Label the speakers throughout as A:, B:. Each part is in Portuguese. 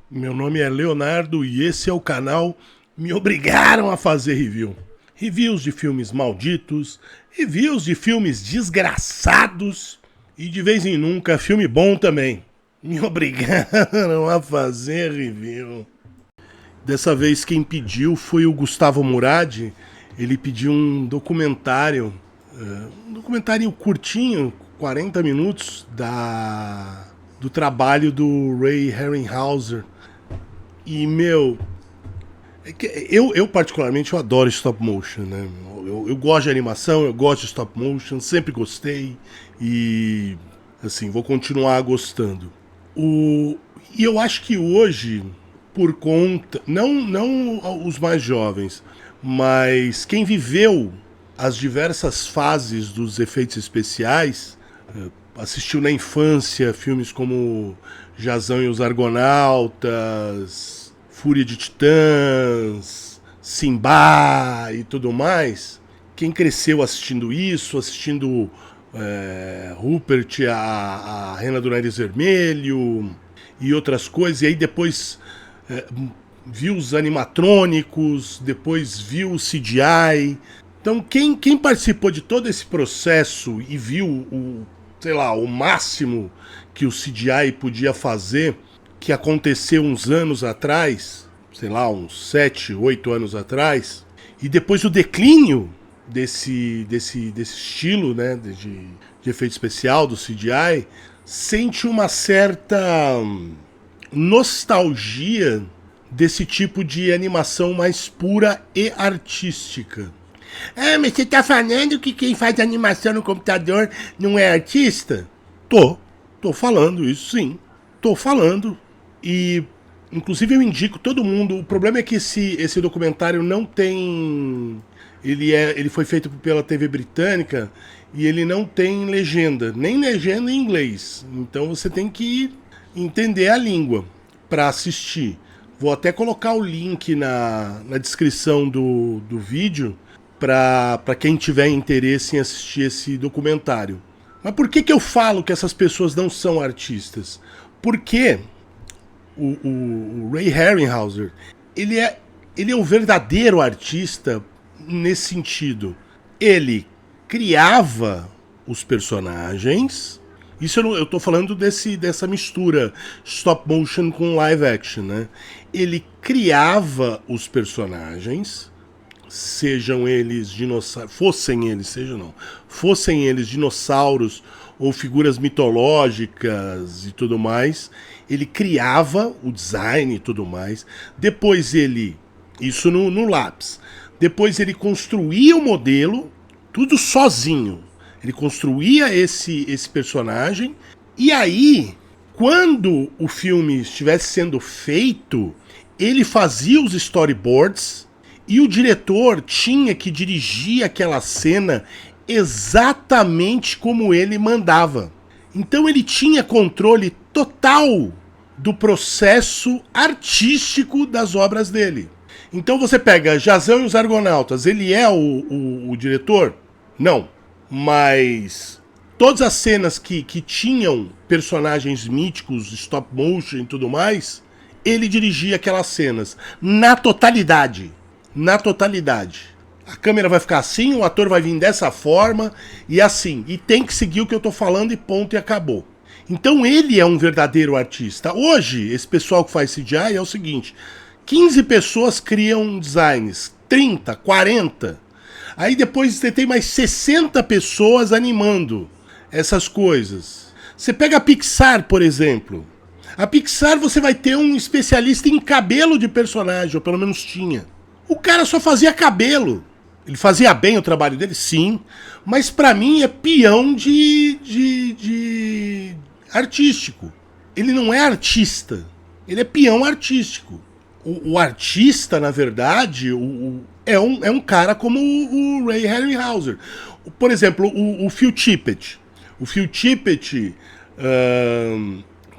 A: Meu nome é Leonardo e esse é o canal Me Obrigaram a Fazer Review. Reviews de filmes malditos, reviews de filmes desgraçados e de vez em nunca filme bom também. Me obrigaram a fazer review. Dessa vez quem pediu foi o Gustavo Murad. Ele pediu um documentário curtinho, 40 minutos, do trabalho do Ray Harryhausen. E, eu particularmente eu adoro stop motion, né? Eu gosto de animação, eu gosto de stop motion, sempre gostei e, assim, vou continuar gostando. E eu acho que hoje, por conta, não os mais jovens, mas quem viveu as diversas fases dos efeitos especiais, assistiu na infância filmes como Jazão e os Argonautas, Fúria de Titãs, Simba e tudo mais. Quem cresceu assistindo isso, assistindo Rupert, a Rena do Nariz Vermelho e outras coisas, e aí depois viu os animatrônicos, depois viu o CGI. Então quem participou de todo esse processo e viu o máximo que o CGI podia fazer, que aconteceu uns anos atrás, uns 7, 8 anos atrás, e depois o declínio desse estilo, né, de efeito especial, do CGI, sente uma certa nostalgia desse tipo de animação mais pura e artística. Ah, mas você tá falando que quem faz animação no computador não é artista? Tô falando isso, sim. Tô falando. E, inclusive, eu indico todo mundo. O problema é que esse documentário não tem... Ele foi feito pela TV britânica e ele não tem legenda. Nem legenda em inglês. Então você tem que entender a língua para assistir. Vou até colocar o link na descrição do vídeo para quem tiver interesse em assistir esse documentário. Mas por que eu falo que essas pessoas não são artistas? Porque o Ray Harryhausen, ele é um verdadeiro artista nesse sentido. Ele criava os personagens. Isso eu estou falando dessa mistura stop motion com live action, né? Ele criava os personagens, fossem eles dinossauros ou figuras mitológicas e tudo mais. Ele criava o design e tudo mais. Depois isso no lápis. Depois ele construía o modelo, tudo sozinho. Ele construía esse personagem. E aí, quando o filme estivesse sendo feito, ele fazia os storyboards e o diretor tinha que dirigir aquela cena exatamente como ele mandava. Então ele tinha controle total do processo artístico das obras dele. Então você pega Jazão e os Argonautas, ele é o diretor? Não. Mas todas as cenas que tinham personagens míticos, stop motion e tudo mais, ele dirigia aquelas cenas na totalidade. Na totalidade. A câmera vai ficar assim, o ator vai vir dessa forma e assim. E tem que seguir o que eu tô falando e ponto e acabou. Então ele é um verdadeiro artista. Hoje, esse pessoal que faz CGI é o seguinte: 15 pessoas criam designs, 30, 40. Aí depois você tem mais 60 pessoas animando essas coisas. Você pega a Pixar, por exemplo. A Pixar você vai ter um especialista em cabelo de personagem, ou pelo menos tinha. O cara só fazia cabelo. Ele fazia bem o trabalho dele, sim. Mas pra mim é peão de artístico. Ele não é artista. Ele é peão artístico. O artista, na verdade, é um cara como o Ray Harryhausen. Por exemplo, o Phil Tippett. O Phil Tippett,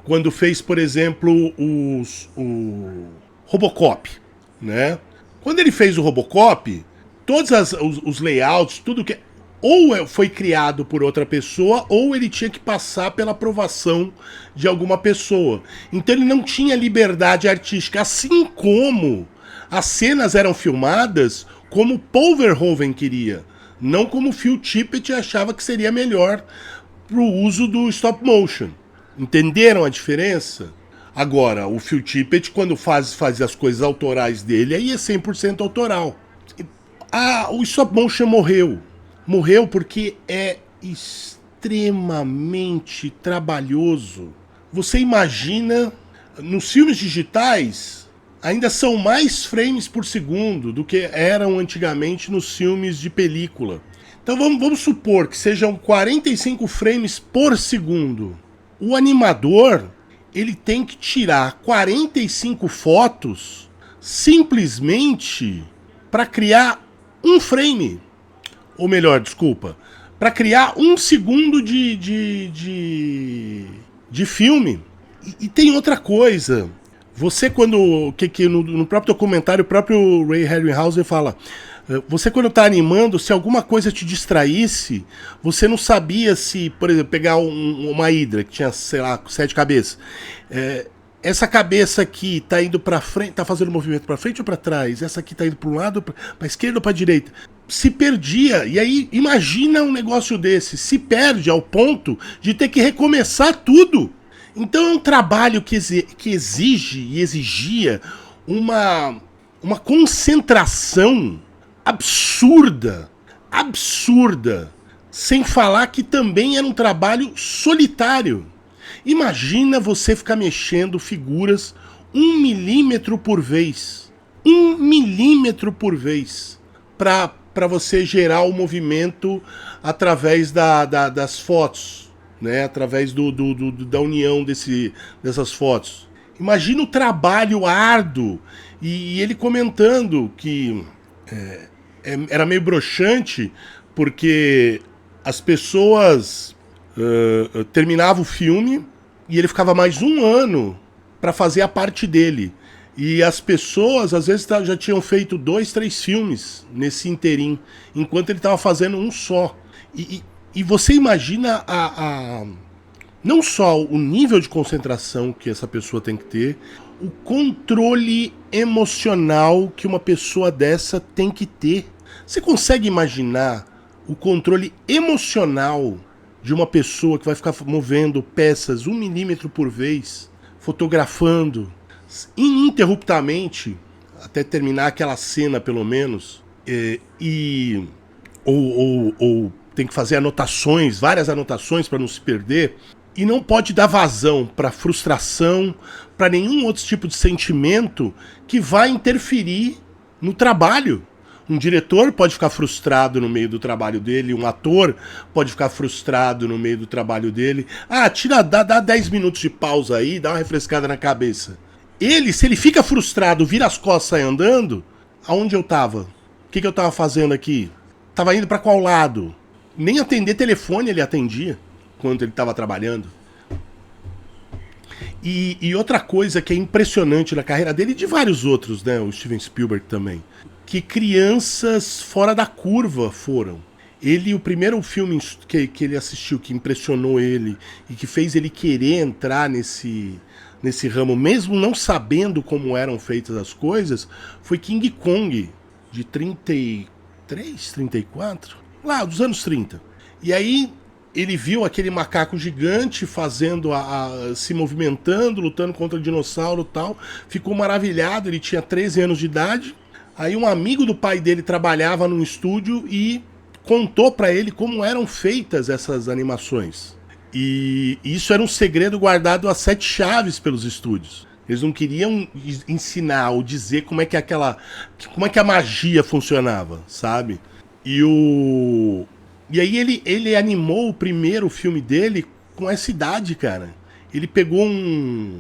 A: quando fez, por exemplo, o Robocop, né? Quando ele fez o Robocop, todos os layouts, tudo que... foi criado por outra pessoa, ou ele tinha que passar pela aprovação de alguma pessoa. Então ele não tinha liberdade artística, assim como as cenas eram filmadas como Paul Verhoeven queria, não como Phil Tippett achava que seria melhor para o uso do stop motion. Entenderam a diferença? Agora, o Phil Tippett, quando faz as coisas autorais dele, aí é 100% autoral. O stop motion morreu. Morreu porque é extremamente trabalhoso. Você imagina, nos filmes digitais, ainda são mais frames por segundo do que eram antigamente nos filmes de película. Então vamos supor que sejam 45 frames por segundo. O animador, ele tem que tirar 45 fotos simplesmente para criar um frame. Ou melhor, desculpa, para criar 1 segundo de filme. E tem outra coisa. Você quando, no próprio documentário, o próprio Ray Harryhausen fala, você quando está animando, se alguma coisa te distraísse, você não sabia se, por exemplo, pegar uma hidra que tinha, sei lá, 7 cabeças. Essa cabeça aqui tá indo para frente, tá fazendo movimento para frente ou para trás? Essa aqui tá indo para um lado, para esquerda ou para direita? Se perdia. E aí imagina um negócio desse, se perde ao ponto de ter que recomeçar tudo. Então é um trabalho que exige e exigia uma concentração absurda, sem falar que também era um trabalho solitário. Imagina você ficar mexendo figuras 1 milímetro por vez. 1 milímetro por vez. Para você gerar o movimento através das fotos. Né? Através da união dessas fotos. Imagina o trabalho árduo. E ele comentando que era meio broxante, porque as pessoas terminavam o filme e ele ficava mais 1 ano para fazer a parte dele. E as pessoas, às vezes, já tinham feito 2, 3 filmes nesse interim, enquanto ele estava fazendo um só. E você imagina não só o nível de concentração que essa pessoa tem que ter, o controle emocional que uma pessoa dessa tem que ter. Você consegue imaginar o controle emocional de uma pessoa que vai ficar movendo peças 1 milímetro por vez, fotografando ininterruptamente, até terminar aquela cena pelo menos, ou tem que fazer anotações, várias anotações para não se perder, e não pode dar vazão para frustração, para nenhum outro tipo de sentimento que vai interferir no trabalho. Um diretor pode ficar frustrado no meio do trabalho dele, um ator pode ficar frustrado no meio do trabalho dele. Dá 10 minutos de pausa aí, dá uma refrescada na cabeça. Se ele fica frustrado, vira as costas e sai andando, aonde eu tava? O que eu tava fazendo aqui? Tava indo para qual lado? Nem atender telefone ele atendia quando ele estava trabalhando. E outra coisa que é impressionante na carreira dele e de vários outros, né? O Steven Spielberg também. Que crianças fora da curva foram. O primeiro filme que ele assistiu, que impressionou ele e que fez ele querer entrar nesse ramo, mesmo não sabendo como eram feitas as coisas, foi King Kong, de 33, 34, lá dos anos 30. E aí ele viu aquele macaco gigante fazendo se movimentando, lutando contra o dinossauro e tal, ficou maravilhado, ele tinha 13 anos de idade. Aí um amigo do pai dele trabalhava num estúdio e contou para ele como eram feitas essas animações. E isso era um segredo guardado a 7 chaves pelos estúdios. Eles não queriam ensinar ou dizer como é que a magia funcionava, sabe? E aí ele animou o primeiro filme dele com essa idade, cara. Ele pegou um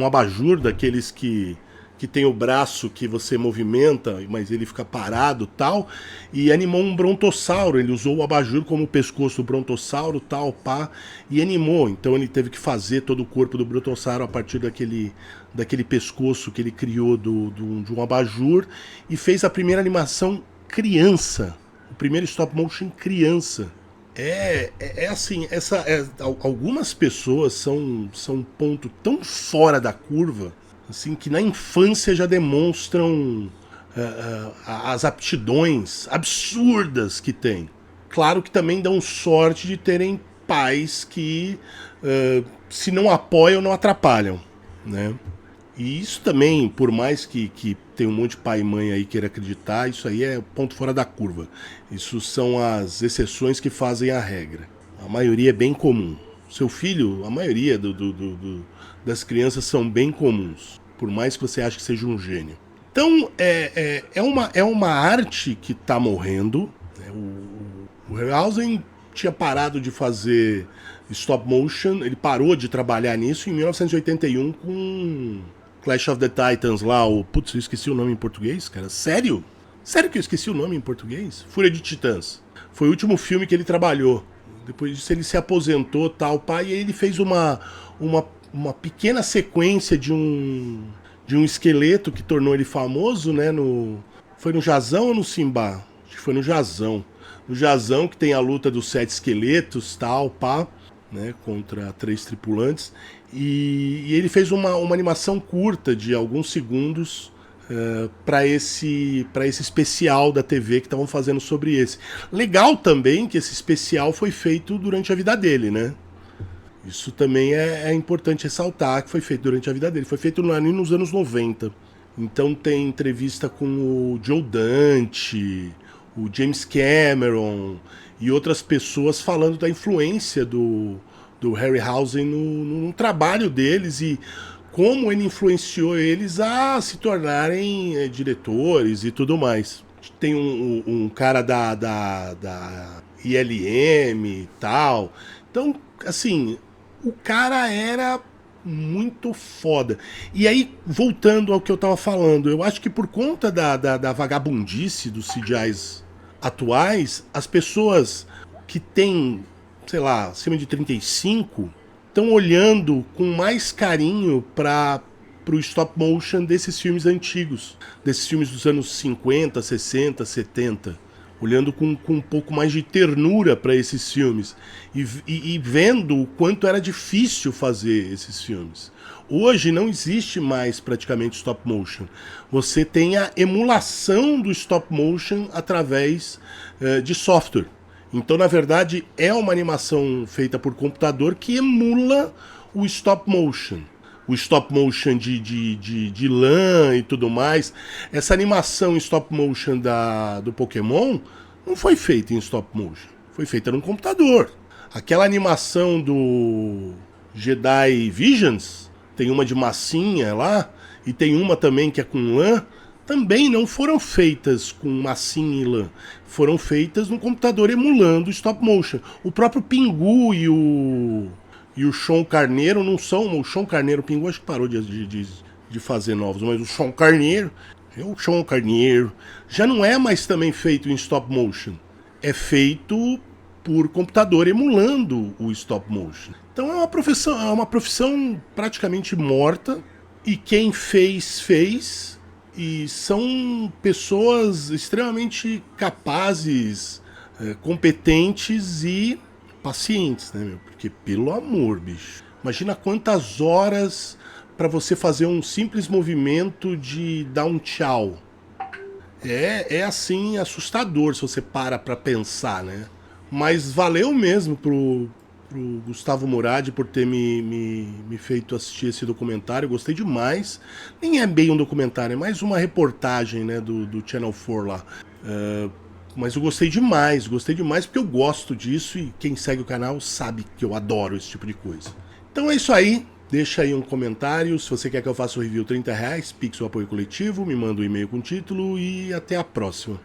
A: abajur daqueles que tem o braço que você movimenta, mas ele fica parado tal, e animou um brontossauro. Ele usou o abajur como o pescoço do brontossauro tal, pá, e animou. Então ele teve que fazer todo o corpo do brontossauro a partir daquele pescoço que ele criou de um abajur, e fez a primeira animação criança o primeiro stop motion criança. Assim, algumas pessoas são um ponto tão fora da curva, assim, que na infância já demonstram as aptidões absurdas que têm. Claro que também dão sorte de terem pais que, se não apoiam, não atrapalham, né? E isso também, por mais que tem um monte de pai e mãe aí queira acreditar, isso aí é ponto fora da curva. Isso são as exceções que fazem a regra. A maioria é bem comum. Seu filho, a maioria das crianças são bem comuns, por mais que você ache que seja um gênio. Então, é uma arte que está morrendo. Né? O Harryhausen tinha parado de fazer stop motion, ele parou de trabalhar nisso em 1981 com Clash of the Titans lá, putz, eu esqueci o nome em português, cara. Sério? Sério que eu esqueci o nome em português? Fúria de Titãs. Foi o último filme que ele trabalhou. Depois disso ele se aposentou, tal, pá, e aí ele fez uma pequena sequência de um esqueleto que tornou ele famoso, né, foi no Jazão ou no Simba? Acho que foi no Jazão. No Jazão, que tem a luta dos 7 esqueletos, tal, pá, né, contra 3 tripulantes. E ele fez uma animação curta de alguns segundos para esse especial da TV que estavam fazendo sobre esse. Legal também que esse especial foi feito durante a vida dele, né? Isso também é importante ressaltar que foi feito durante a vida dele. Foi feito nos anos 90. Então tem entrevista com o Joe Dante, o James Cameron e outras pessoas falando da influência do Harryhausen no trabalho deles e como ele influenciou eles a se tornarem diretores e tudo mais. Tem um cara da ILM e tal. Então, assim, o cara era muito foda. E aí, voltando ao que eu tava falando, eu acho que por conta da vagabundice dos CGIs atuais, as pessoas que têm, sei lá, acima de 35, estão olhando com mais carinho para o stop motion desses filmes antigos, desses filmes dos anos 50, 60, 70, olhando com um pouco mais de ternura para esses filmes e vendo o quanto era difícil fazer esses filmes. Hoje não existe mais praticamente stop motion. Você tem a emulação do stop motion através de software. Então, na verdade, é uma animação feita por computador que emula o stop motion. O stop motion de lã e tudo mais. Essa animação em stop motion do Pokémon não foi feita em stop motion. Foi feita num computador. Aquela animação do Jedi Visions, tem uma de massinha lá, e tem uma também que é com lã, também não foram feitas com massinha e lã. Foram feitas no computador emulando stop motion. O próprio Pingu e o Sean Carneiro não são... O Sean Carneiro, o Pingu acho que parou de fazer novos, mas o Sean Carneiro já não é mais também feito em stop motion. É feito por computador emulando o stop motion. Então é uma profissão praticamente morta, e quem fez... E são pessoas extremamente capazes, competentes e pacientes, né, meu? Porque, pelo amor, bicho, imagina quantas horas para você fazer um simples movimento de dar um tchau. É assim, assustador se você para pensar, né? Mas valeu mesmo pro Gustavo Murad por ter me feito assistir esse documentário. Eu gostei demais. Nem é bem um documentário, é mais uma reportagem, né, do Channel 4 lá. Mas eu gostei demais porque eu gosto disso e quem segue o canal sabe que eu adoro esse tipo de coisa. Então é isso aí. Deixa aí um comentário. Se você quer que eu faça o review, R$30, Pix ou apoio coletivo, me manda um e-mail com o título e até a próxima.